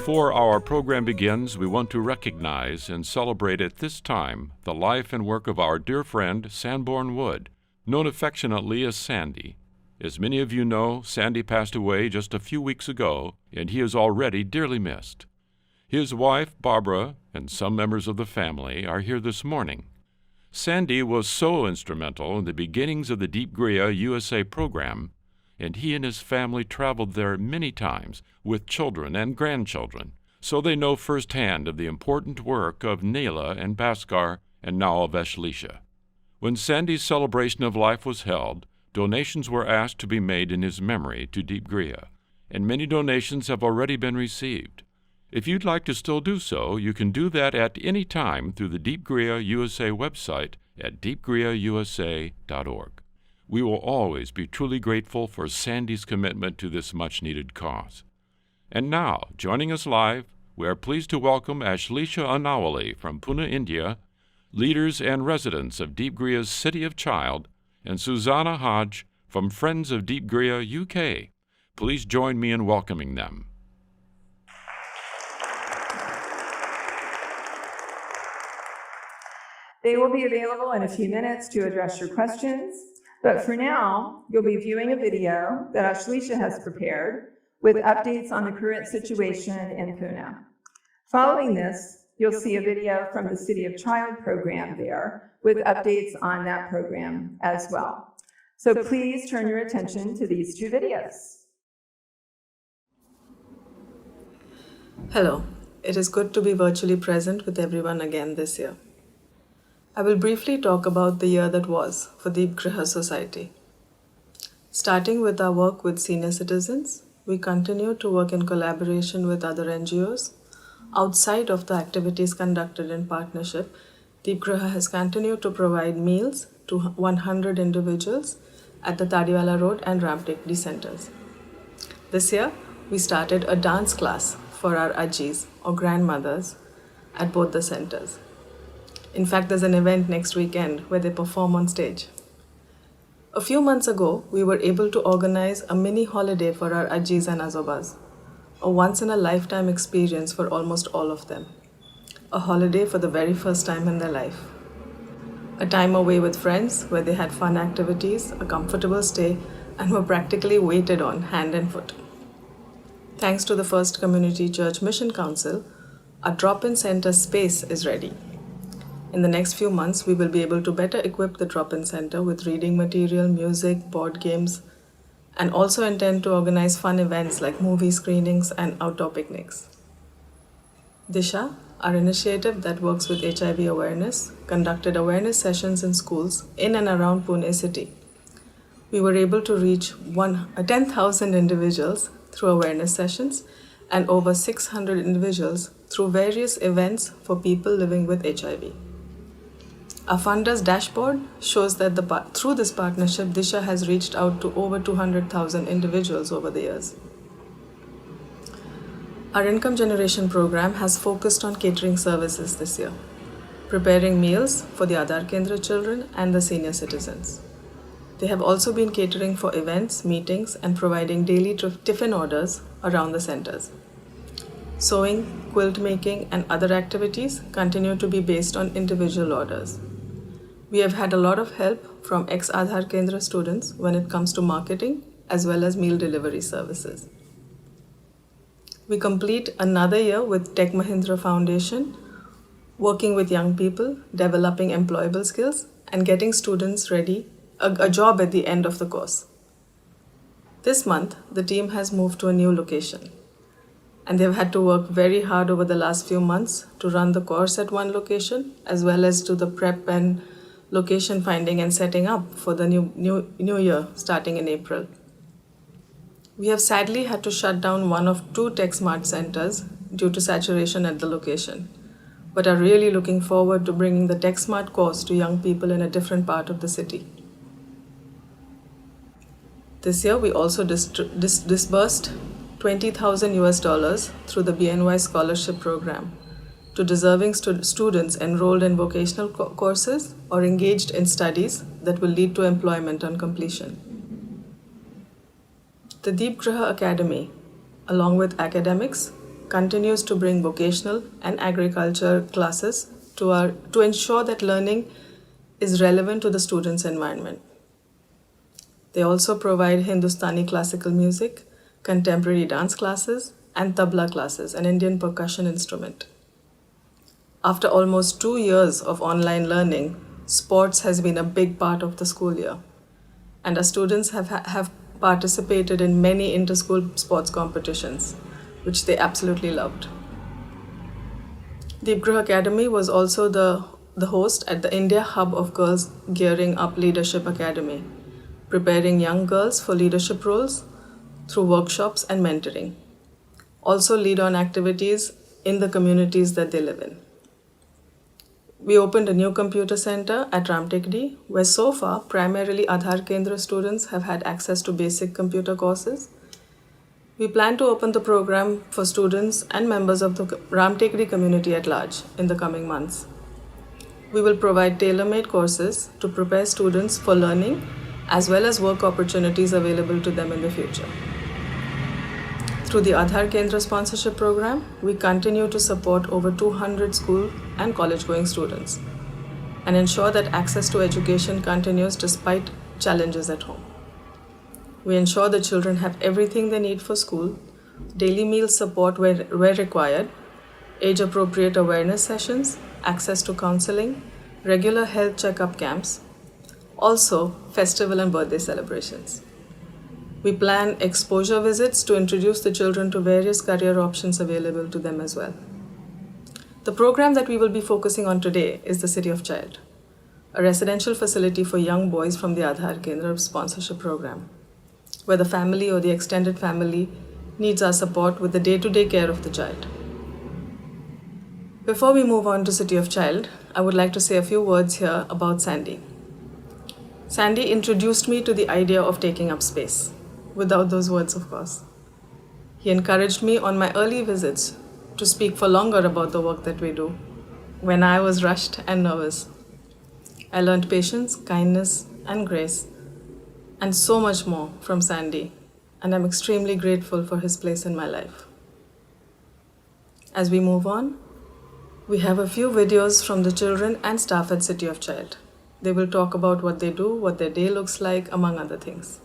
Before our program begins, we want to recognize and celebrate at this time the life and work of our dear friend Sanborn Wood, known affectionately as Sandy. As many of you know, Sandy passed away just a few weeks ago, and he is already dearly missed. His wife, Barbara, and some members of the family are here this morning. Sandy was so instrumental in the beginnings of the Deep Griha USA program, and he and his family traveled there many times with children and grandchildren, so they know firsthand of the important work of Neela and Bhaskar and now of Ashlesha. When Sandy's celebration of life was held, donations were asked to be made in his memory to Deep Griha, and many donations have already been received. If you'd like to still do so, you can do that at any time through the Deep Griha USA website at deepgrihausa.org. We will always be truly grateful for Sandy's commitment to this much-needed cause. And now, joining us live, we are pleased to welcome Ashlesha Onawale from Pune, India, leaders and residents of Deep Griha's City of Child, and Susannah Hodge from Friends of Deep Griha UK. Please join me in welcoming them. They will be available in a few minutes to address your questions. But for now, you'll be viewing a video that Ashlesha has prepared with updates on the current situation in Pune. Following this, you'll see a video from the City of Child program there with updates on that program as well. So please turn your attention to these two videos. Hello, it is good to be virtually present with everyone again this year. I will briefly talk about the year that was for Deep Griha Society. Starting with our work with senior citizens, we continue to work in collaboration with other NGOs. Outside of the activities conducted in partnership, Deep Griha has continued to provide meals to 100 individuals at the Tadiwala Road and Ramtekdi centers. This year, we started a dance class for our ajis or grandmothers at both the centers. In fact, there's an event next weekend where they perform on stage. A few months ago, we were able to organize a mini holiday for our ajis and azobas, a once-in-a-lifetime experience for almost all of them. A holiday for the very first time in their life. A time away with friends where they had fun activities, a comfortable stay, and were practically waited on hand and foot. Thanks to the First Community Church Mission Council, our drop-in center space is ready. In the next few months, we will be able to better equip the drop-in center with reading material, music, board games, and also intend to organize fun events like movie screenings and outdoor picnics. Disha, our initiative that works with HIV awareness, conducted awareness sessions in schools in and around Pune city. We were able to reach 10,000 individuals through awareness sessions and over 600 individuals through various events for people living with HIV. Our funders dashboard shows that through this partnership, Disha has reached out to over 200,000 individuals over the years. Our income generation program has focused on catering services this year, preparing meals for the Aadhar Kendra children and the senior citizens. They have also been catering for events, meetings, and providing daily tiffin orders around the centers. Sewing, quilt making, and other activities continue to be based on individual orders. We have had a lot of help from ex-Aadhar Kendra students when it comes to marketing as well as meal delivery services. We complete another year with Tech Mahindra Foundation, working with young people, developing employable skills, and getting students ready a job at the end of the course. This month, the team has moved to a new location, and they've had to work very hard over the last few months to run the course at one location, as well as to the prep and location finding and setting up for the new year starting in April. We have sadly had to shut down one of 2 Tech Smart centers due to saturation at the location, but are really looking forward to bringing the Tech Smart course to young people in a different part of the city. This year, we also disbursed $20,000 through the BNY Scholarship Program to deserving students enrolled in vocational courses or engaged in studies that will lead to employment on completion. The Deep Griha Academy, along with academics, continues to bring vocational and agriculture classes to ensure that learning is relevant to the student's environment. They also provide Hindustani classical music, contemporary dance classes, and tabla classes, an Indian percussion instrument. After almost 2 years of online learning, sports has been a big part of the school year, and our students have participated in many inter-school sports competitions, which they absolutely loved. Deep Griha Academy was also the host at the India Hub of Girls Gearing Up Leadership Academy, preparing young girls for leadership roles through workshops and mentoring. Also lead on activities in the communities that they live in. We opened a new computer center at Ramtekdi, where so far primarily Aadhaar Kendra students have had access to basic computer courses. We plan to open the program for students and members of the Ramtekdi community at large in the coming months. We will provide tailor-made courses to prepare students for learning as well as work opportunities available to them in the future. Through the Aadhaar Kendra sponsorship program, we continue to support over 200 school and college-going students and ensure that access to education continues despite challenges at home. We ensure the children have everything they need for school, daily meal support where required, age-appropriate awareness sessions, access to counseling, regular health checkup camps, also festival and birthday celebrations. We plan exposure visits to introduce the children to various career options available to them as well. The program that we will be focusing on today is the City of Child, a residential facility for young boys from the Aadhaar Kendra sponsorship program, where the family or the extended family needs our support with the day-to-day care of the child. Before we move on to City of Child, I would like to say a few words here about Sandy. Sandy introduced me to the idea of taking up space, without those words, of course. He encouraged me on my early visits to speak for longer about the work that we do, when I was rushed and nervous. I learned patience, kindness, and grace, and so much more from Sandy, and I'm extremely grateful for his place in my life. As we move on, we have a few videos from the children and staff at City of Child. They will talk about what they do, what their day looks like, among other things.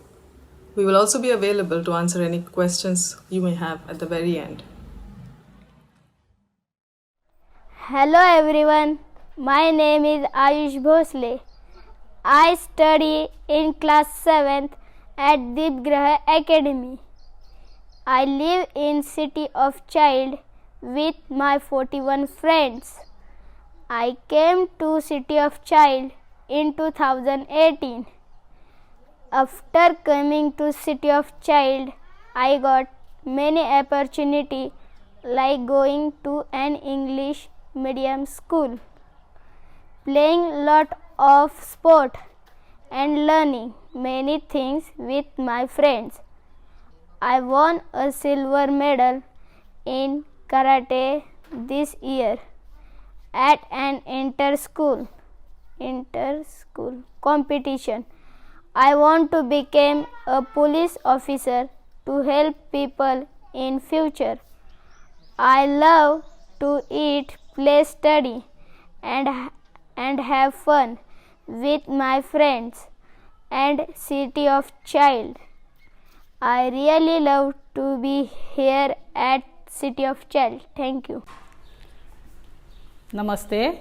We will also be available to answer any questions you may have at the very end. Hello everyone, my name is Ayush Bhosle. I study in class 7th at Deep Griha Academy. I live in City of Child with my 41 friends. I came to City of Child in 2018. After coming to City of Child, I got many opportunities like going to an English medium school, playing lot of sport and learning many things with my friends. I won a silver medal in karate this year at an inter-school competition. I want to become a police officer to help people in future. I love to eat, play, study, and have fun with my friends and City of Child. I really love to be here at City of Child. Thank you. Namaste.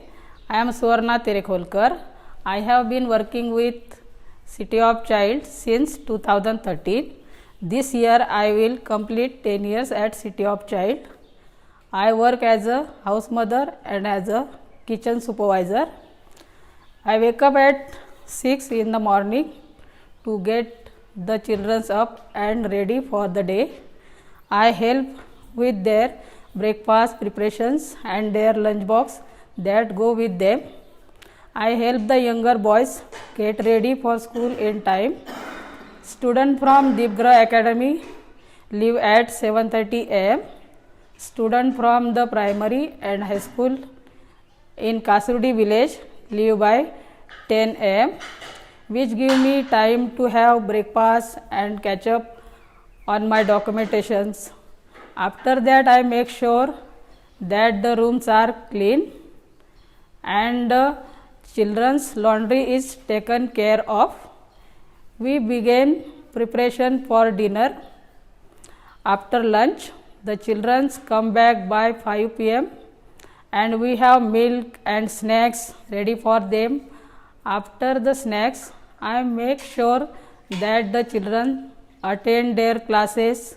I am Suvarna Terekholkar. I have been working with City of Child since 2013. This year I will complete 10 years at City of Child. I work as a house mother and as a kitchen supervisor. I wake up at 6 in the morning to get the children up and ready for the day. I help with their breakfast preparations and their lunch box that go with them. I help the younger boys get ready for school in time. Students from Deep Griha Academy leave at 7:30 am. Students from the primary and high school in Kasrudi village leave by 10 am, which give me time to have breakfast and catch up on my documentations. After that, I make sure that the rooms are clean and children's laundry is taken care of. We begin preparation for dinner. After lunch, the children come back by 5 p.m. and we have milk and snacks ready for them. After the snacks, I make sure that the children attend their classes,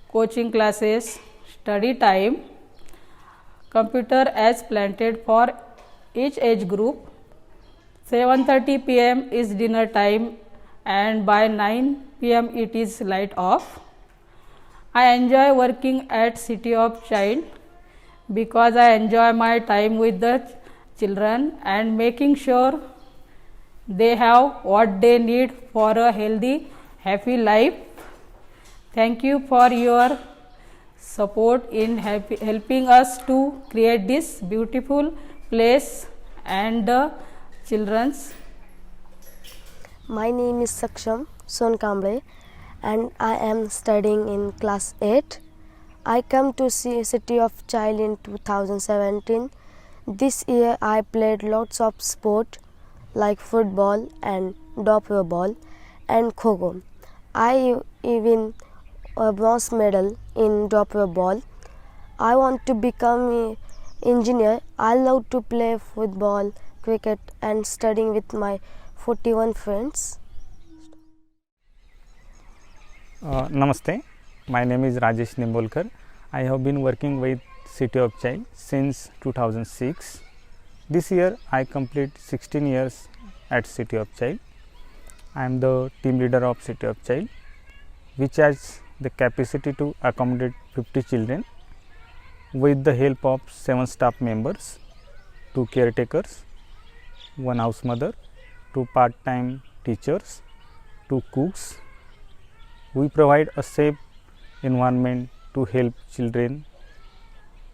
coaching classes, study time, computer as planted for each age group. 7:30 p.m. is dinner time and by 9 p.m. it is light off. I enjoy working at City of Child because I enjoy my time with the children and making sure they have what they need for a healthy, happy life. Thank you for your support in helping us to create this beautiful place and the children's. My name is Saksham, Sonkamble, and I am studying in class 8. I come to see City of Child in 2017. This year I played lots of sport like football and dopper ball and kho-kho. I even a bronze medal in dopper ball. I want to become an engineer. I love to play football, cricket and studying with my 41 friends. Namaste, my name is Rajesh Nimbolkar. I have been working with City of Child since 2006. This year I complete 16 years at City of Child. I am the team leader of City of Child, which has the capacity to accommodate 50 children with the help of 7 staff members, 2 caretakers, 1 house mother, 2 part-time teachers, 2 cooks. We provide a safe environment to help children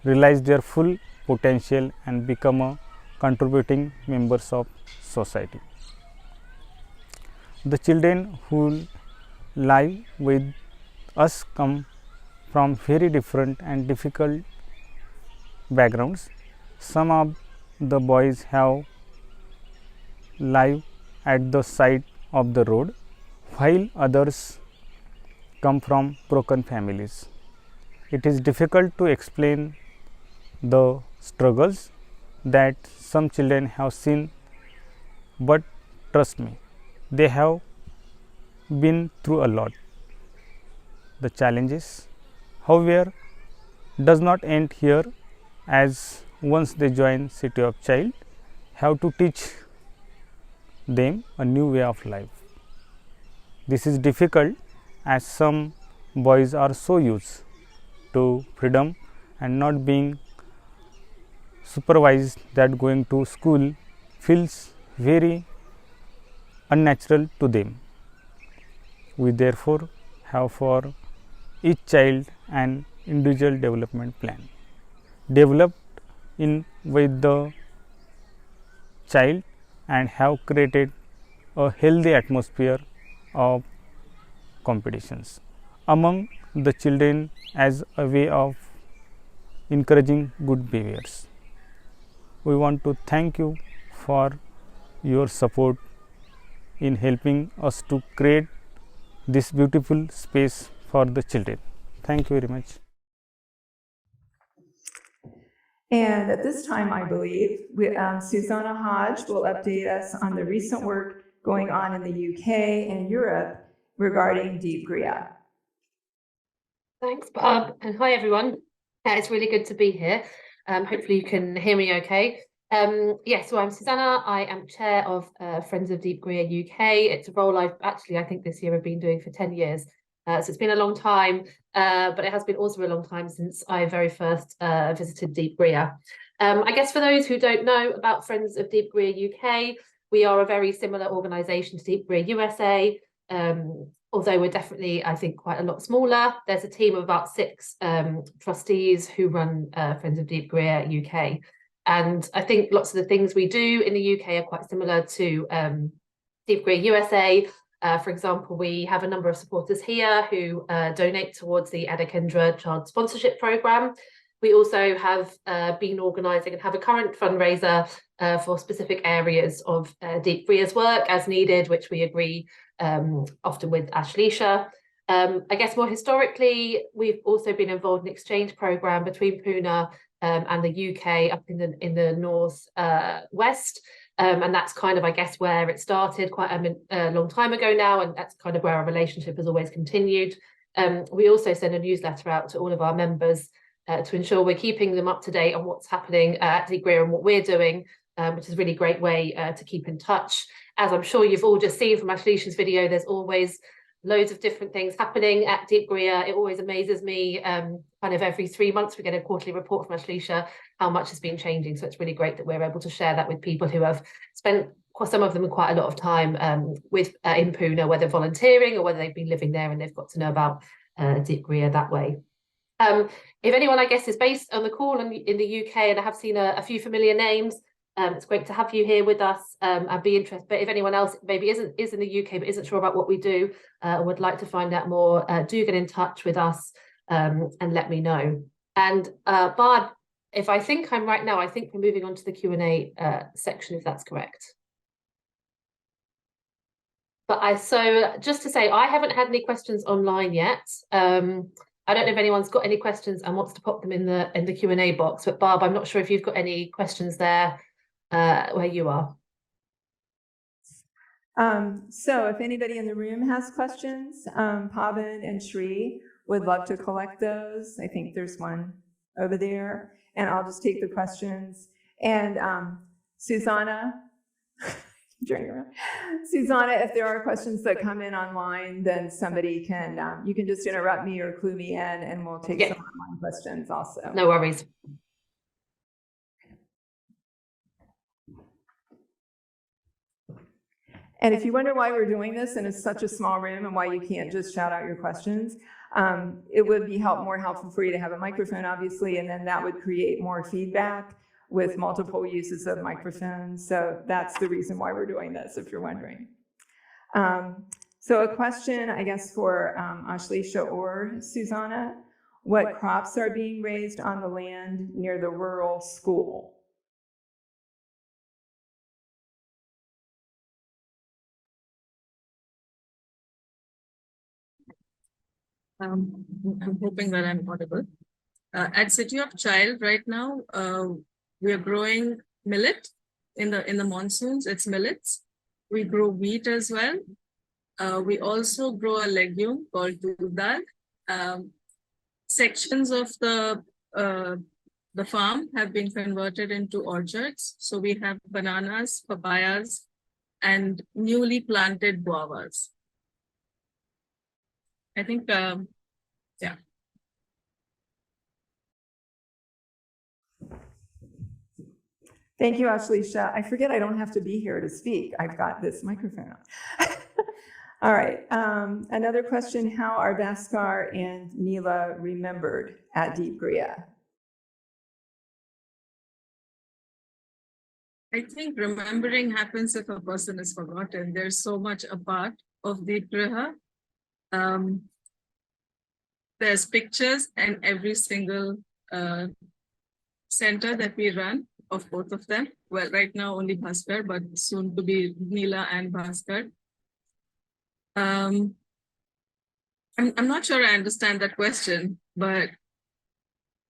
realize their full potential and become a contributing members of society. The children who live with us come from very different and difficult backgrounds. Some of the boys have live at the side of the road, while others come from broken families. It is difficult to explain the struggles that some children have seen, but trust me, they have been through a lot. The challenges, however, does not end here, as once they join City of Child, have to teach them a new way of life. This is difficult as some boys are so used to freedom and not being supervised that going to school feels very unnatural to them. We therefore have for each child an individual development plan developed in with the child and have created a healthy atmosphere of competitions among the children as a way of encouraging good behaviors. We want to thank you for your support in helping us to create this beautiful space for the children. Thank you very much. And at this time, I believe, Susannah Hodge will update us on the recent work going on in the UK and Europe regarding Deep Griha. Thanks, Bob, and hi everyone. It's really good to be here. Hopefully you can hear me okay. So I'm Susannah. I am chair of Friends of Deep Griha UK. It's a role I think this year I've been doing for 10 years. So it's been a long time, but it has been also a long time since I very first visited Deep Griha. I guess for those who don't know about Friends of Deep Griha UK, we are a very similar organisation to Deep Griha USA. Although we're definitely, I think, quite a lot smaller. There's a team of about 6 trustees who run Friends of Deep Griha UK. And I think lots of the things we do in the UK are quite similar to Deep Griha USA. For example, we have a number of supporters here who donate towards the Ada Kendra Child Sponsorship Programme. We also have been organising and have a current fundraiser for specific areas of Deep Griha's work as needed, which we agree often with Ashlesha. I guess more historically, we've also been involved in an exchange programme between Pune and the UK up in the north west. And that's kind of, I guess, where it started quite a long time ago now, and that's kind of where our relationship has always continued. We also send a newsletter out to all of our members to ensure we're keeping them up to date on what's happening at Deep Griha and what we're doing, which is a really great way to keep in touch. As I'm sure you've all just seen from Ashlesha's video, there's always loads of different things happening at Deep Griha. It always amazes me, kind of every 3 months we get a quarterly report from Ashlesha how much has been changing. So it's really great that we're able to share that with people who have spent, some of them, quite a lot of time with in Pune, whether volunteering or whether they've been living there and they've got to know about Deep Griha that way. If anyone, I guess, is based on the call in the UK, and I have seen a few familiar names, it's great to have you here with us and be interested. But if anyone else maybe is in the UK but isn't sure about what we do or would like to find out more, do get in touch with us and let me know. And Barb, if I think I'm right now, I think we're moving on to the Q&A section, if that's correct. But so just to say, I haven't had any questions online yet. I don't know if anyone's got any questions and wants to pop them in the Q&A box. But Barb, I'm not sure if you've got any questions there where you are. So if anybody in the room has questions, Pavan and Shri would love to collect those. I think there's one over there, and I'll just take the questions. And Susannah, Susannah, if there are questions that come in online, then somebody can, you can just interrupt me or clue me in, and we'll take some online questions also. No worries. And if you wonder why we're doing this and it's such a small room and why you can't just shout out your questions, it would be more helpful for you to have a microphone, obviously, and then that would create more feedback with multiple uses of microphones. So that's the reason why we're doing this, if you're wondering. So a question, I guess, for Ashlesha or Susannah: what crops are being raised on the land near the rural school? I'm hoping that I'm audible. At City of Child right now, we are growing millet in the monsoons. It's millets. We grow wheat as well. We also grow a legume called tur dal. Sections of the farm have been converted into orchards. So we have bananas, papayas, and newly planted guavas. I think, yeah. Thank you, Ashlesha. I forget I don't have to be here to speak. I've got this microphone on. All right. Another question: how are Bhaskar and Neela remembered at Deep Griha? I think remembering happens if a person is forgotten. There's so much a part of Deep Griha. There's pictures in every single center that we run of both of them. Well, right now only Bhaskar, but soon to be Neela and Bhaskar. I'm not sure I understand that question, but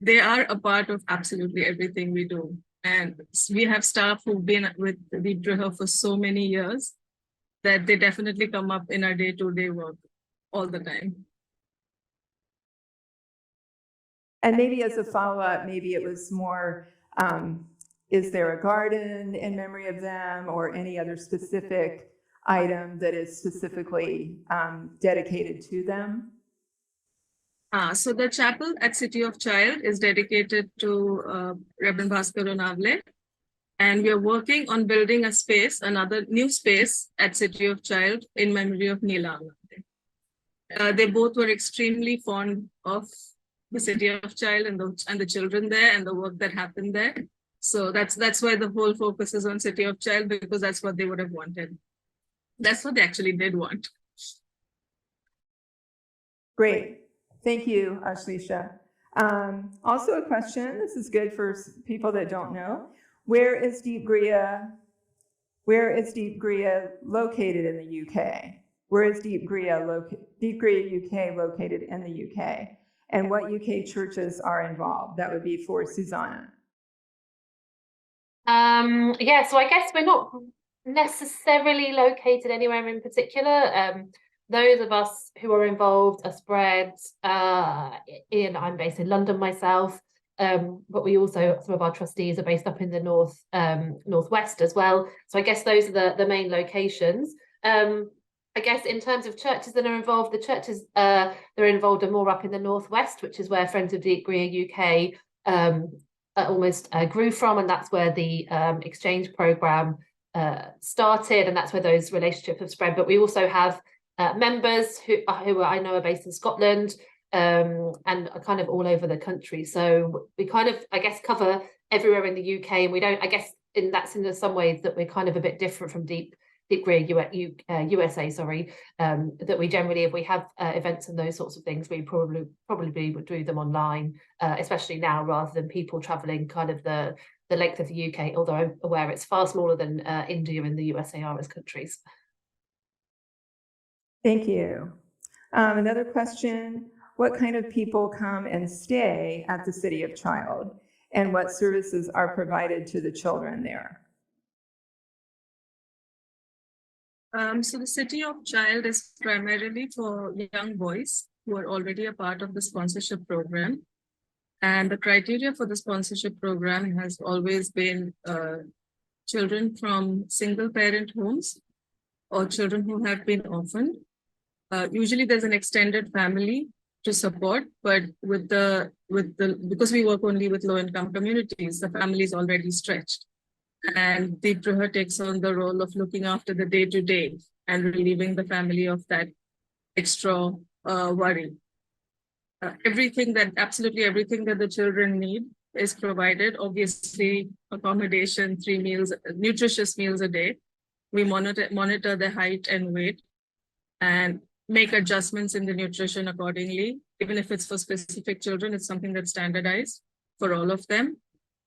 they are a part of absolutely everything we do. And we have staff who've been with Deep Griha for so many years that they definitely come up in our day-to-day work all the time. And maybe as a follow-up, maybe it was more, is there a garden in memory of them or any other specific item that is specifically dedicated to them? So the chapel at City of Child is dedicated to Reverend Ashlesha Onawale. And we are working on building a space, another new space at City of Child in memory of Neela. They both were extremely fond of the City of Child and the children there and the work that happened there. So that's why the whole focus is on City of Child, because that's what they would have wanted. That's what they actually did want. Great. Thank you, Ashlesha. Also a question, this is good for people that don't know. Where is Deep Griha located in the UK? Where is Deep Griha UK located in the UK? And what UK churches are involved? That would be for Susannah. Yeah, so I guess we're not necessarily located anywhere in particular. Those of us who are involved are spread I'm based in London myself, but we also, some of our trustees are based up in the northwest as well. So I guess those are the main locations. I guess in terms of churches that are involved, the churches that are involved are more up in the northwest, which is where Friends of Deep Griha UK almost grew from, and that's where the exchange program started, and that's where those relationships have spread. But we also have members who I know are based in Scotland and are kind of all over the country. So we kind of, I guess, cover everywhere in the UK, and we don't, I guess, in some ways that we're kind of a bit different from Deep Griha USA, sorry, that we generally, if we have events and those sorts of things, we probably would do them online, especially now, rather than people traveling kind of the length of the UK, although I'm aware it's far smaller than India and the USA are as countries. Thank you. Another question, what kind of people come and stay at the City of Child, and what services are provided to the children there? So the City of Child is primarily for young boys who are already a part of the sponsorship program. And the criteria for the sponsorship program has always been children from single parent homes or children who have been orphaned. Usually there's an extended family to support, but because we work only with low-income communities, the family is already stretched. And Deep Griha takes on the role of looking after the day-to-day and relieving the family of that extra worry. Absolutely everything that the children need is provided. Obviously, accommodation, 3 meals, nutritious meals a day. We monitor the height and weight and make adjustments in the nutrition accordingly. Even if it's for specific children, it's something that's standardized for all of them.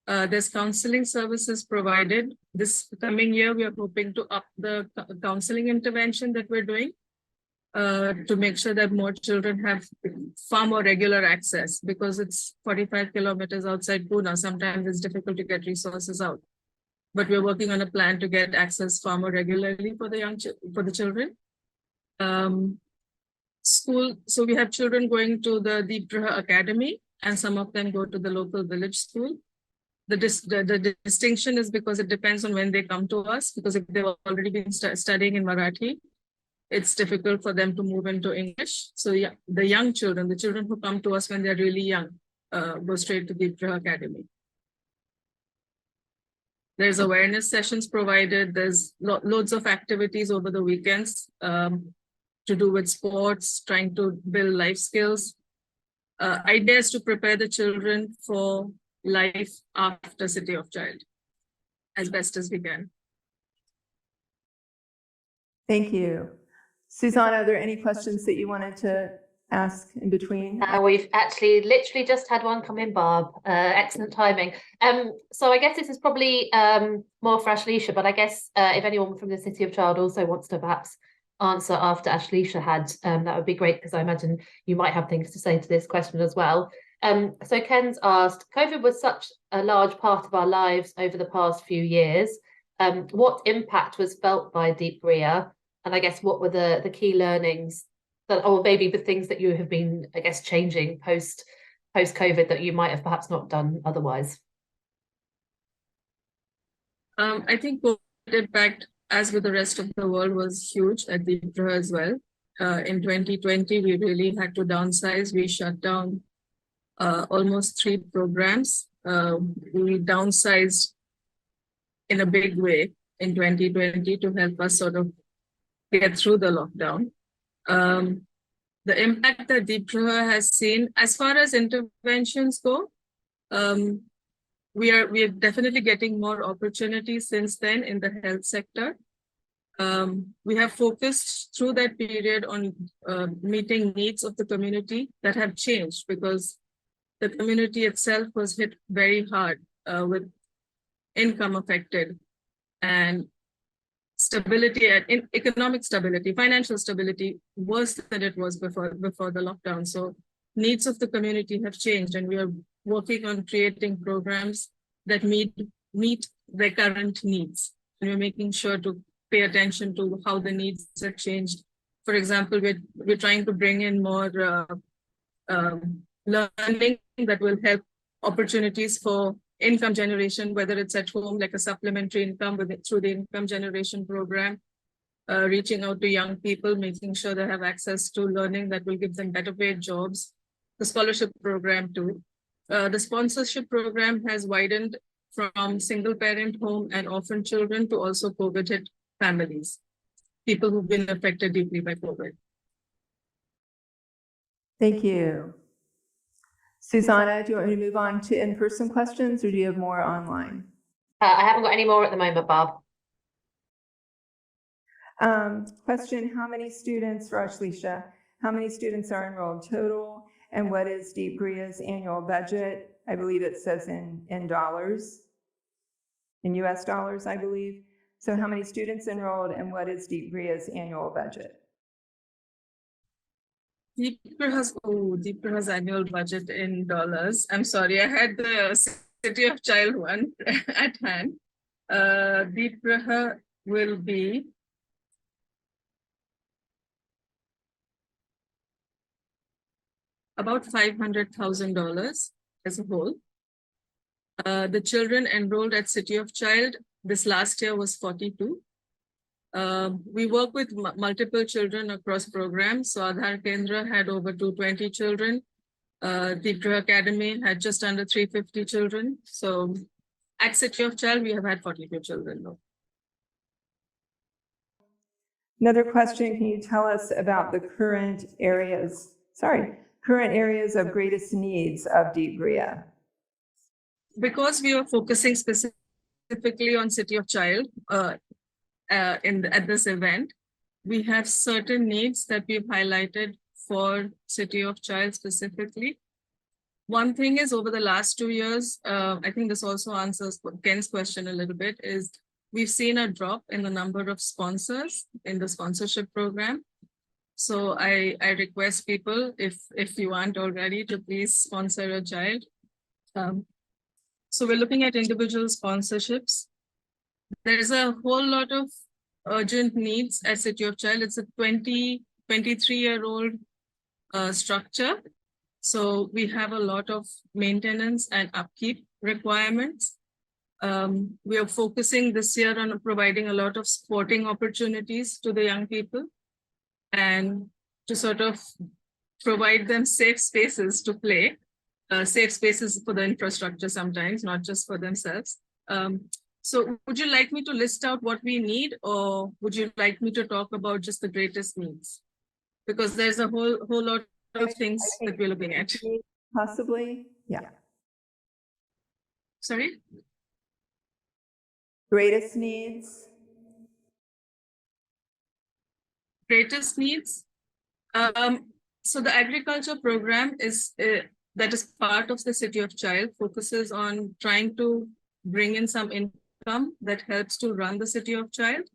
There's counseling services provided. This coming year, we are hoping to up the counseling intervention that we're doing to make sure that more children have far more regular access, because it's 45 kilometers outside Pune. Sometimes it's difficult to get resources out. But we're working on a plan to get access far more regularly for the children. School, so we have children going to the Deep Griha Academy, and some of them go to the local village school. The distinction is because it depends on when they come to us, because if they've already been studying in Marathi, it's difficult for them to move into English. So yeah, the young children, the children who come to us when they're really young, go straight to Deep Griha Academy. There's awareness sessions provided. There's loads of activities over the weekends to do with sports, trying to build life skills. Ideas to prepare the children for life after City of Child as best as we can. Thank you. Susannah, are there any questions that you wanted to ask in between? We've actually literally just had one come in, Barb. Excellent timing. So I guess this is probably more for Ashlesha, but I guess if anyone from the City of Child also wants to perhaps answer after Ashlesha had, that would be great, because I imagine you might have things to say to this question as well. So Ken's asked, COVID was such a large part of our lives over the past few years. What impact was felt by Deep Griha? And I guess what were the key learnings that, or maybe the things that you have been, I guess, changing post-COVID that you might have perhaps not done otherwise? I think COVID impact, as with the rest of the world, was huge at Deep Griha as well. In 2020, we really had to downsize. We shut down almost 3 programs. We downsized in a big way in 2020 to help us sort of get through the lockdown. The impact that Deep Griha has seen, as far as interventions go, we are definitely getting more opportunities since then in the health sector. We have focused through that period on meeting needs of the community that have changed because the community itself was hit very hard with income affected and stability and economic stability, financial stability worse than it was before the lockdown. So needs of the community have changed, and we are working on creating programs that meet their current needs. And we're making sure to pay attention to how the needs have changed. For example, we're trying to bring in more learning that will help opportunities for income generation, whether it's at home, like a supplementary income through the income generation program, reaching out to young people, making sure they have access to learning that will give them better paid jobs. The scholarship program too. The sponsorship program has widened from single parent home and orphan children to also COVID hit families, people who've been affected deeply by COVID. Thank you. Susannah, do you want me to move on to in-person questions, or do you have more online? I haven't got any more at the moment, Barb. Question, how many students, for Ashlesha, how many students are enrolled total, and what is Deep Griha's annual budget? I believe it says in dollars, in US dollars, I believe. So how many students enrolled, and what is Deep Griha's annual budget? Deep Griha's annual budget in dollars. I'm sorry, I had the City of Child one at hand. Deep Griha will be about $500,000 as a whole. The children enrolled at City of Child this last year was 42. We work with multiple children across programs. So Aadhar Kendra had over 220 children. Deep Griha Academy had just under 350 children. So at City of Child, we have had 42 children though. Another question, can you tell us about the current areas of greatest needs of Deep Griha? Because we are focusing specifically on City of Child at this event, we have certain needs that we've highlighted for City of Child specifically. One thing is over the last 2 years, I think this also answers Ken's question a little bit, is we've seen a drop in the number of sponsors in the sponsorship program. So I request people, if you aren't already, to please sponsor a child. So we're looking at individual sponsorships. There's a whole lot of urgent needs at City of Child. It's a 23-year-old structure. So we have a lot of maintenance and upkeep requirements. We are focusing this year on providing a lot of sporting opportunities to the young people and to sort of provide them safe spaces to play, safe spaces for the infrastructure sometimes, not just for themselves. So would you like me to list out what we need, or would you like me to talk about just the greatest needs? Because there's a whole lot of things that we're looking at. Possibly, yeah. Sorry? Greatest needs? Greatest needs? So the agriculture program is that is part of the City of Child, focuses on trying to bring in some income that helps to run the City of Child.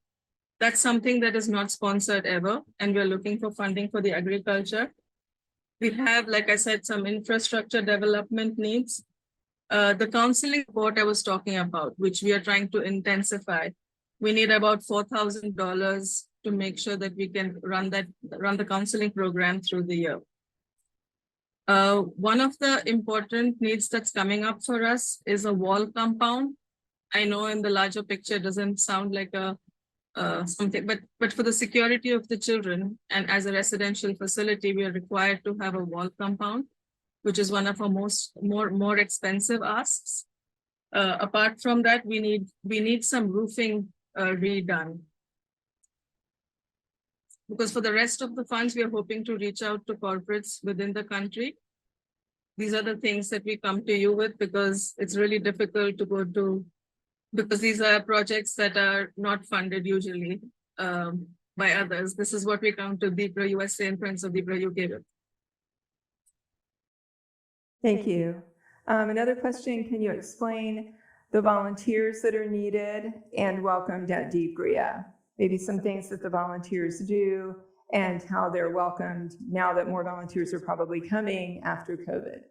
That's something that is not sponsored ever, and we're looking for funding for the agriculture. We have, like I said, some infrastructure development needs. The counseling support I was talking about, which we are trying to intensify. We need about $4,000 to make sure that we can run the counseling program through the year. One of the important needs that's coming up for us is a wall compound. I know in the larger picture it doesn't sound like a something, but for the security of the children and as a residential facility, we are required to have a wall compound, which is one of our more expensive asks. Apart from that, we need some roofing redone. Because for the rest of the funds, we are hoping to reach out to corporates within the country. These are the things that we come to you with, because it's really difficult to go to, because these are projects that are not funded usually. by others. This is what we come to Deep Griha USA and Friends of Deep Griha UK with. Thank you. Another question, can you explain the volunteers that are needed and welcomed at Deep Griha? Maybe some things that the volunteers do and how they're welcomed now that more volunteers are probably coming after COVID.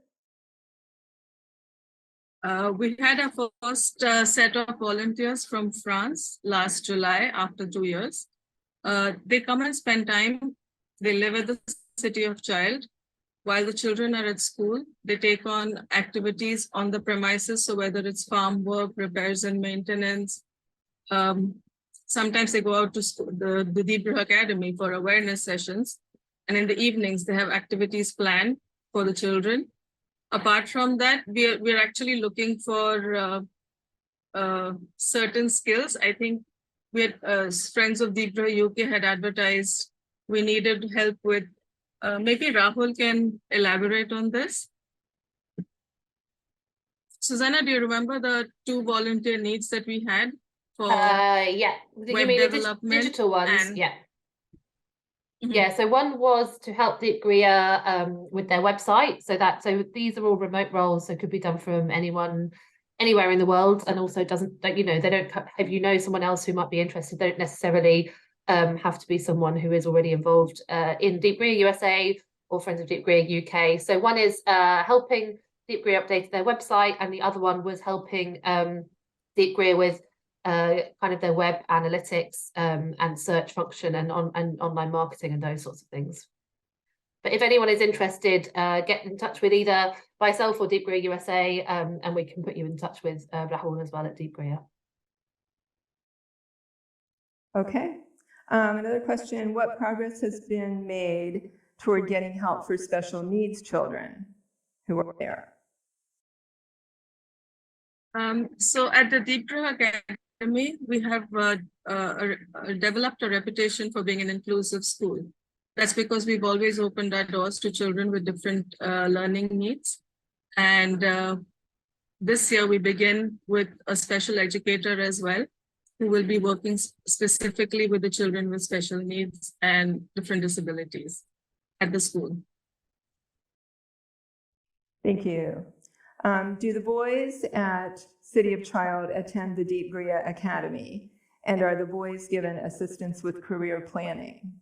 We had our first set of volunteers from France last July after 2 years. They come and spend time. They live at the City of Child. While the children are at school, they take on activities on the premises. So whether it's farm work, repairs and maintenance, sometimes they go out to school, the Deep Griha Academy for awareness sessions. And in the evenings, they have activities planned for the children. Apart from that, we're actually looking for certain skills. I think we had Friends of Deep Griha UK had advertised we needed help with, maybe Rahul can elaborate on this. Susannah, do you remember the 2 volunteer needs that we had for yeah, you web mean the development digital ones? and- Yeah. Mhm. Yeah, so one was to help Deep Griha with their website. So these are all remote roles, so could be done from anywhere in the world, and also doesn't, like, you know, they don't, if you know someone else who might be interested, don't necessarily have to be someone who is already involved in Deep Griha USA or Friends of Deep Griha UK. So one is helping Deep Griha update their website, and the other one was helping Deep Griha with kind of their web analytics and search function and online marketing and those sorts of things. But if anyone is interested, get in touch with either myself or Deep Griha USA, and we can put you in touch with Rahul as well at Deep Griha. Okay. Another question, what progress has been made toward getting help for special needs children who are there? So at the Deep Griha Academy, we have developed a reputation for being an inclusive school. That's because we've always opened our doors to children with different learning needs. And this year we begin with a special educator as well, who will be working specifically with the children with special needs and different disabilities at the school. Thank you. Do the boys at City of Child attend the Deep Griha Academy? And are the boys given assistance with career planning?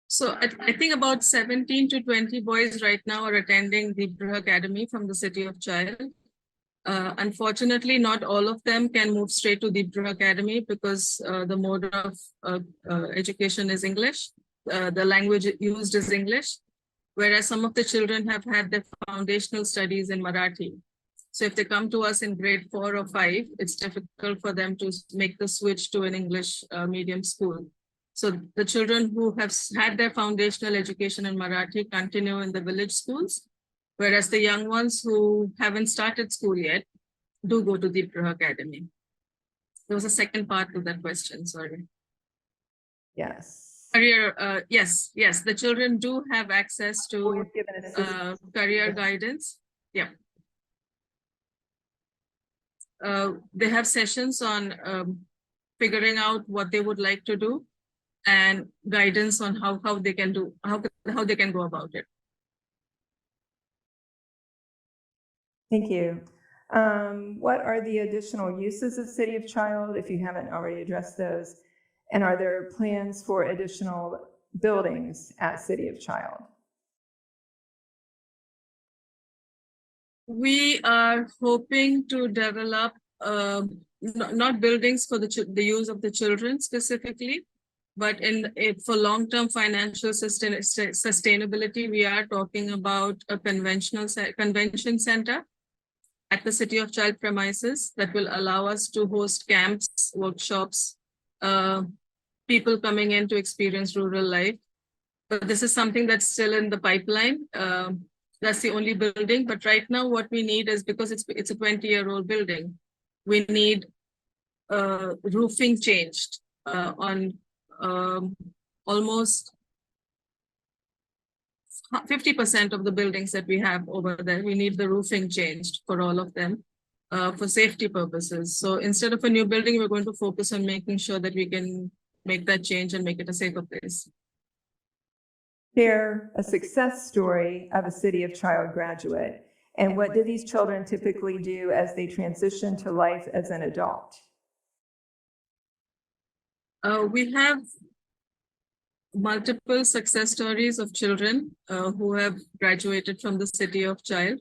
So I think about 17 to 20 boys right now are attending Deep Griha Academy from the City of Child. Unfortunately, not all of them can move straight to Deep Griha Academy because the mode of education is English. The language used is English, whereas some of the children have had their foundational studies in Marathi. So if they come to us in grade 4 or 5, it's difficult for them to make the switch to an English medium school. So the children who have had their foundational education in Marathi continue in the village schools, whereas the young ones who haven't started school yet do go to Deep Griha Academy. There was a second part to that question, sorry. Yes. Career, yes, the children do have access to career guidance. Yeah. They have sessions on figuring out what they would like to do and guidance on how they can do, how they can go about it. Thank you. What are the additional uses of City of Child, if you haven't already addressed those? And are there plans for additional buildings at City of Child? We are hoping to develop not buildings for the use of the children specifically, but for long-term financial sustainability, we are talking about a convention center at the City of Child premises that will allow us to host camps, workshops, people coming in to experience rural life. But this is something that's still in the pipeline. That's the only building. But right now what we need is, because it's a 20-year-old building, we need roofing changed on almost 50% of the buildings that we have over there. We need the roofing changed for all of them. for safety purposes. So instead of a new building, we're going to focus on making sure that we can make that change and make it a safer place. Share a success story of a City of Child graduate. And what do these children typically do as they transition to life as an adult? We have multiple success stories of children who have graduated from the City of Child.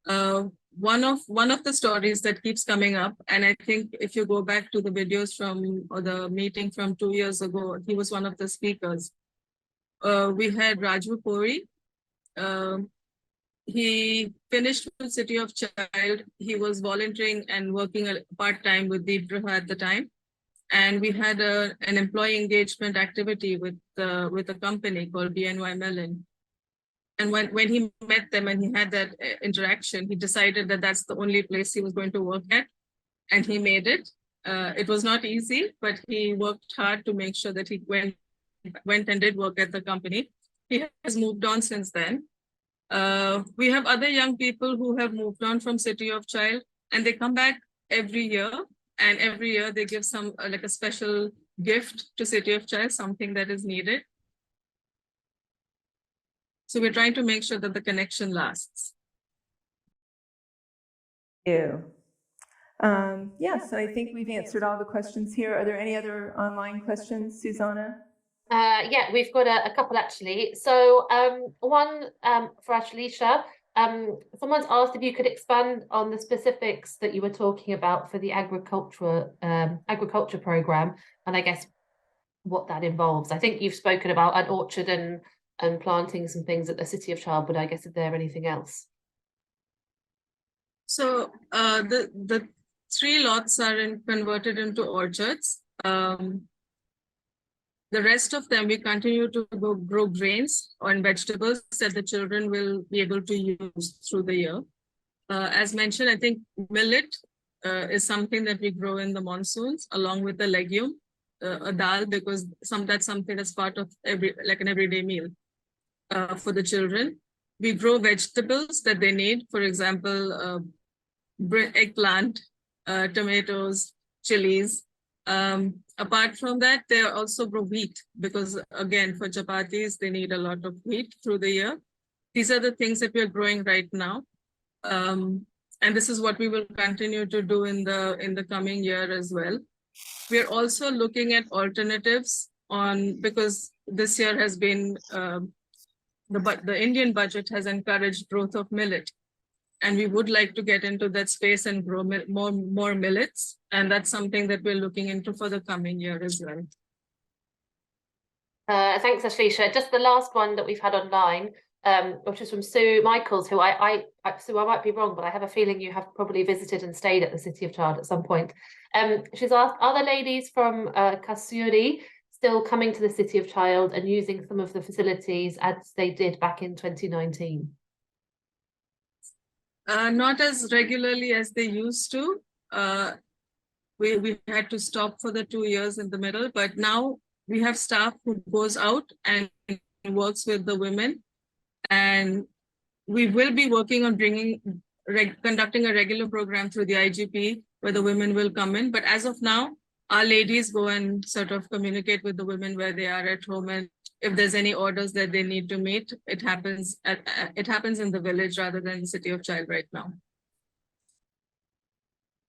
One of the stories that keeps coming up, and I think if you go back to the videos or the meeting from 2 years ago, he was one of the speakers. We had Raju Puri. He finished with City of Child. He was volunteering and working part-time with Deep Griha at the time. And we had an employee engagement activity with a company called BNY Mellon. And when he met them and he had that interaction, he decided that that's the only place he was going to work at, and he made it. It was not easy, but he worked hard to make sure that he went and did work at the company. He has moved on since then. We have other young people who have moved on from City of Child, and they come back every year, and every year they give some like a special gift to City of Child, something that is needed. So we're trying to make sure that the connection lasts. Thank you. Yes, I think we've answered all the questions here. Are there any other online questions, Susannah? Yeah, we've got a couple actually. So one for Ashlesha. Someone's asked if you could expand on the specifics that you were talking about for the agriculture program, and I guess what that involves. I think you've spoken about an orchard and planting some things at the City of Child, but I guess is there anything else? So the 3 lots are converted into orchards. The rest of them, we continue to grow grains and vegetables that the children will be able to use through the year. As mentioned, I think millet is something that we grow in the monsoons along with the legume, a dal, because that's something that's part of an everyday meal for the children. We grow vegetables that they need, for example, eggplant, tomatoes, chilies. Apart from that, they also grow wheat because, again, for chapatis, they need a lot of wheat through the year. These are the things that we're growing right now. And this is what we will continue to do in the coming year as well. We're also looking at alternatives because this year has been, the Indian budget has encouraged growth of millet. And we would like to get into that space and grow more millets. And that's something that we're looking into for the coming year as well. Thanks, Ashlesha. Just the last one that we've had online, which is from Sue Michaels, who Sue, I might be wrong, but I have a feeling you have probably visited and stayed at the City of Child at some point. She's asked, are the ladies from Kasuri still coming to the City of Child and using some of the facilities as they did back in 2019? Not as regularly as they used to. We had to stop for the 2 years in the middle, but now we have staff who goes out and works with the women. And we will be working on conducting a regular program through the IGP where the women will come in. But as of now, our ladies go and sort of communicate with the women where they are at home, and if there's any orders that they need to meet, it happens in the village rather than the City of Child right now.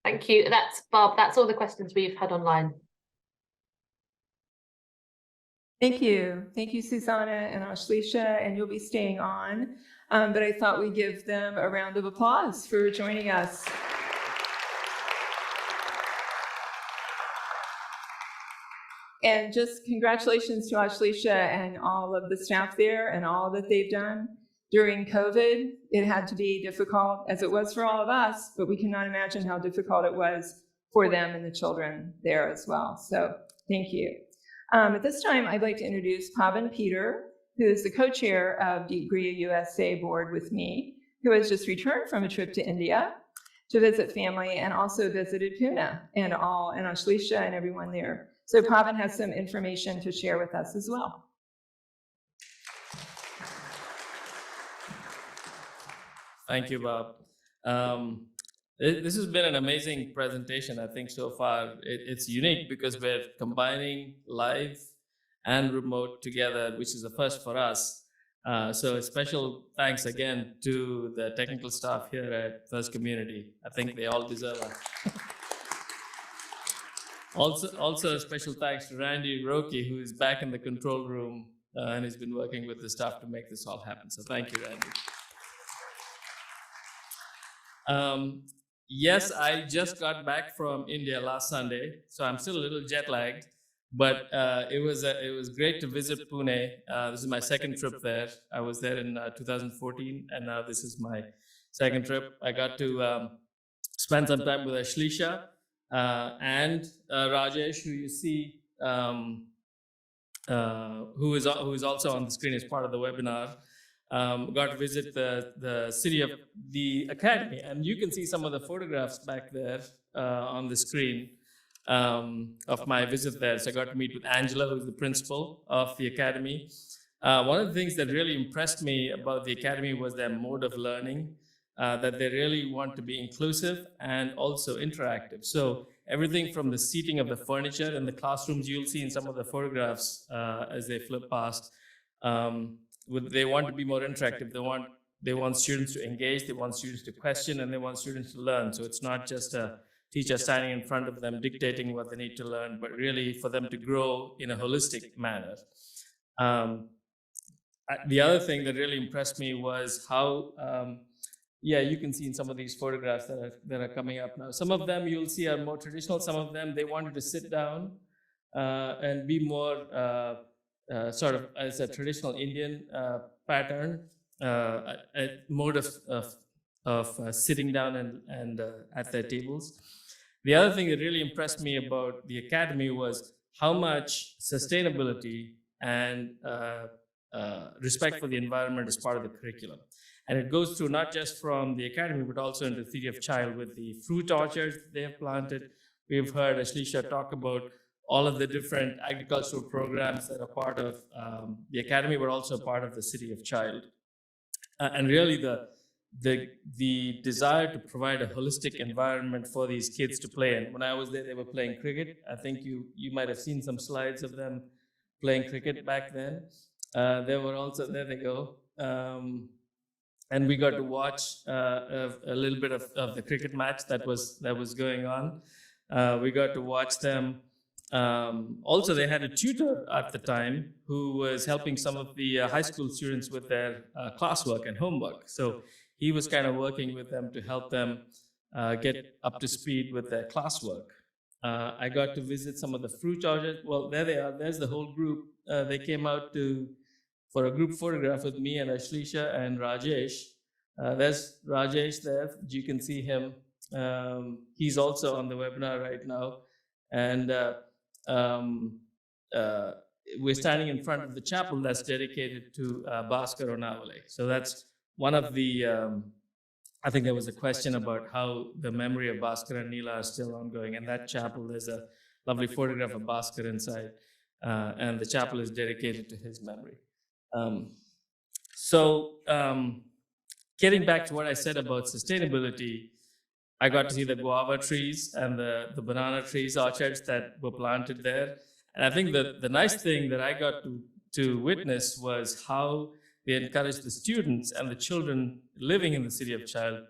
Thank you. That's Barb. That's all the questions we've had online. Thank you. Thank you, Susannah and Ashlesha, and you'll be staying on. But I thought we'd give them a round of applause for joining us. And just congratulations to Ashlesha and all of the staff there and all that they've done during COVID. It had to be difficult, as it was for all of us, but we cannot imagine how difficult it was for them and the children there as well. So thank you. At this time, I'd like to introduce Pavan Peter, who is the co-chair of Deep Griha USA board with me, who has just returned from a trip to India to visit family and also visited Pune and Ashlesha and everyone there. So Pavan has some information to share with us as well. Thank you, Bob. This has been an amazing presentation, I think, so far. It's unique because we're combining live and remote together, which is the first for us. So a special thanks again to the technical staff here at First Community. I think they all deserve it. Also a special thanks to Randy Roki, who is back in the control room and has been working with the staff to make this all happen. So thank you, Randy. Yes, I just got back from India last Sunday, so I'm still a little jet lagged. But it was great to visit Pune. This is my second trip there. I was there in 2014, and now this is my second trip. I got to spend some time with Ashlesha and Rajesh, who you see, who is also on the screen as part of the webinar. Got to visit the city of the academy, and you can see some of the photographs back there on the screen of my visit there. So I got to meet with Angela, who's the principal of the academy. One of the things that really impressed me about the academy was their mode of learning, that they really want to be inclusive and also interactive. So everything from the seating of the furniture in the classrooms, you'll see in some of the photographs as they flip past. They want to be more interactive. They want students to engage, they want students to question, and they want students to learn. So it's not just a teacher standing in front of them dictating what they need to learn, but really for them to grow in a holistic manner. The other thing that really impressed me was how, you can see in some of these photographs that are coming up now. Some of them you'll see are more traditional. Some of them they wanted to sit down and be more sort of as a traditional Indian pattern, a mode of sitting down and at their tables. The other thing that really impressed me about the academy was how much sustainability and respect for the environment is part of the curriculum. And it goes through not just from the academy, but also into the City of Child with the fruit orchards they have planted. We've heard Ashlesha talk about all of the different agricultural programs that are part of the academy, but also part of the City of Child. And really the desire to provide a holistic environment for these kids to play in. When I was there, they were playing cricket. I think you might have seen some slides of them playing cricket back then. There they go. And we got to watch a little bit of the cricket match that was going on. We got to watch them. Also, they had a tutor at the time who was helping some of the high school students with their classwork and homework. So he was kind of working with them to help them get up to speed with their classwork. I got to visit some of the fruit orchards. Well, there they are. There's the whole group. They came out for a group photograph with me and Ashlesha and Rajesh. There's Rajesh there. You can see him. He's also on the webinar right now. And we're standing in front of the chapel that's dedicated to Bhaste Onawale. So that's one of the, I think there was a question about how the memory of Bhaskar and Neela are still ongoing. And that chapel, there's a lovely photograph of Bhaskar inside. And the chapel is dedicated to his memory. Getting back to what I said about sustainability, I got to see the guava trees and the banana trees orchards that were planted there. And I think that the nice thing that I got to witness was how they encouraged the students and the children living in the City of Child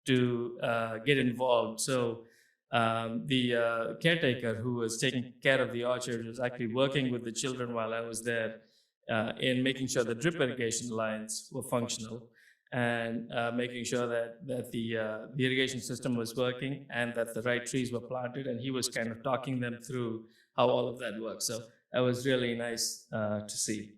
to get involved. So the caretaker who was taking care of the orchard was actually working with the children while I was there in making sure the drip irrigation lines were functional and making sure that the irrigation system was working and that the right trees were planted. And he was kind of talking them through how all of that works. So that was really nice to see.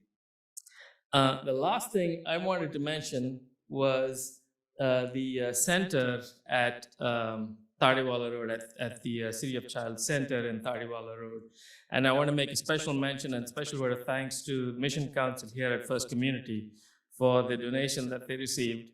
The last thing I wanted to mention was the center at Tadiwala Road, at the City of Child Center in Tadiwala Road. And I want to make a special mention and special word of thanks to Mission Council here at First Community for the donation that they received.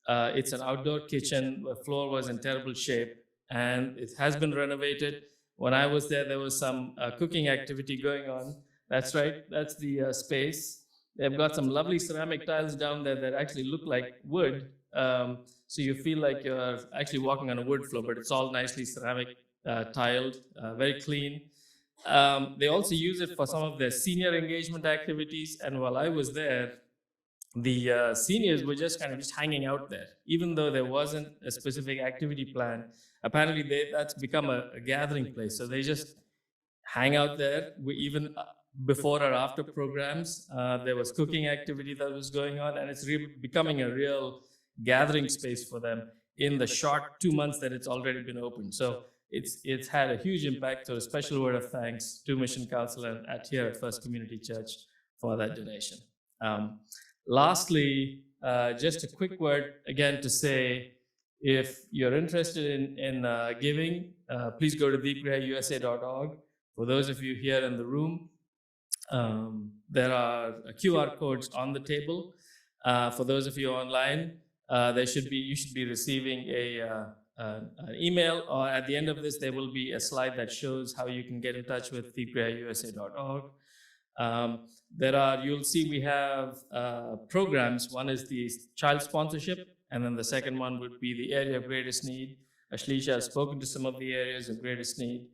It's an outdoor kitchen. The floor was in terrible shape and it has been renovated. When I was there, there was some cooking activity going on. That's right, that's the space. They've got some lovely ceramic tiles down there that actually look like wood, So you feel like you're actually walking on a wood floor, but it's all nicely ceramic tiled, very clean. They also use it for some of their senior engagement activities. And while I was there, the seniors were just kind of just hanging out there, even though there wasn't a specific activity plan. Apparently, that's become a gathering place. So they just hang out there. Even before or after programs, there was cooking activity that was going on, and it's becoming a real gathering space for them in the short 2 months that it's already been open. So it's had a huge impact. So a special word of thanks to Mission Council and here at First Community Church for that donation. Lastly, just a quick word again to say, if you're interested in giving, please go to deepgrihausa.org. For those of you here in the room, there are QR codes on the table. For those of you online, you should be receiving an email, or at the end of this, there will be a slide that shows how you can get in touch with deepgrihausa.org. You'll see we have programs. One is the child sponsorship, and then the second one would be the area of greatest need. Ashlesha has spoken to some of the areas of greatest need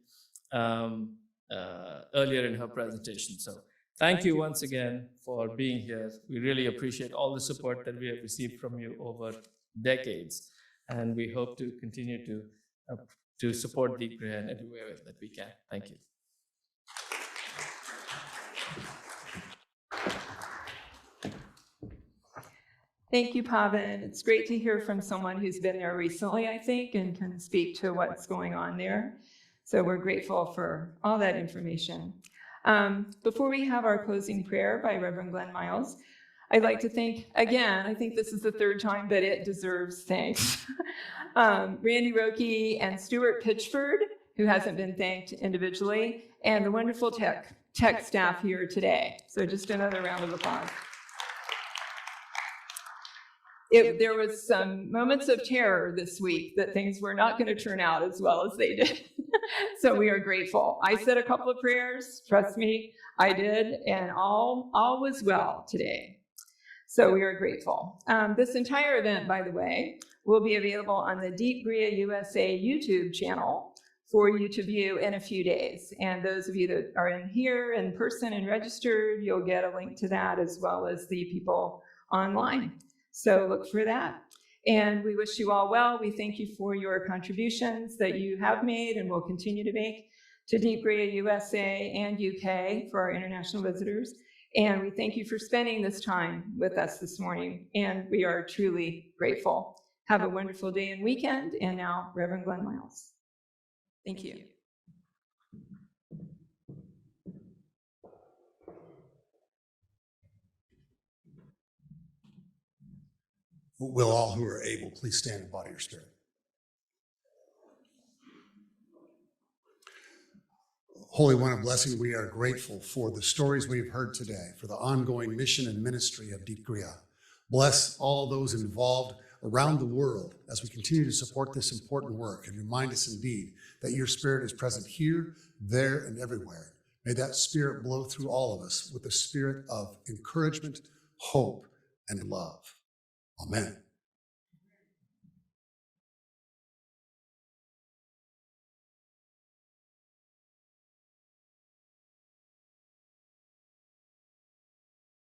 earlier in her presentation. So thank you once again for being here. We really appreciate all the support that we have received from you over decades, and we hope to continue to support Deep Griha in every way that we can. Thank you. Thank you, Pavan. It's great to hear from someone who's been there recently, I think, and can speak to what's going on there. So we're grateful for all that information. Before we have our closing prayer by Reverend Glenn Miles, I'd like to thank, again, I think this is the third time that it deserves thanks, Randy Roque and Stuart Pitchford, who hasn't been thanked individually, and the wonderful tech staff here today. So just another round of applause. There was some moments of terror this week that things were not going to turn out as well as they did. So we are grateful. I said a couple of prayers, trust me, I did, and all was well today. So we are grateful. This entire event, by the way, will be available on the Deep Griha USA YouTube channel for you to view in a few days. And those of you that are in here in person and registered, you'll get a link to that, as well as the people online. So look for that. And we wish you all well. We thank you for your contributions that you have made and will continue to make to Deep Griha USA and UK for our international visitors. And we thank you for spending this time with us this morning. And we are truly grateful. Have a wonderful day and weekend. And now, Reverend Glenn Miles. Thank you. Will all who are able please stand in body or spirit. Holy One of blessing, we are grateful for the stories we've heard today, for the ongoing mission and ministry of Deep Griha. Bless all those involved around the world as we continue to support this important work, and remind us indeed that your Spirit is present here, there, and everywhere. May that Spirit blow through all of us with a spirit of encouragement, hope, and love. Amen.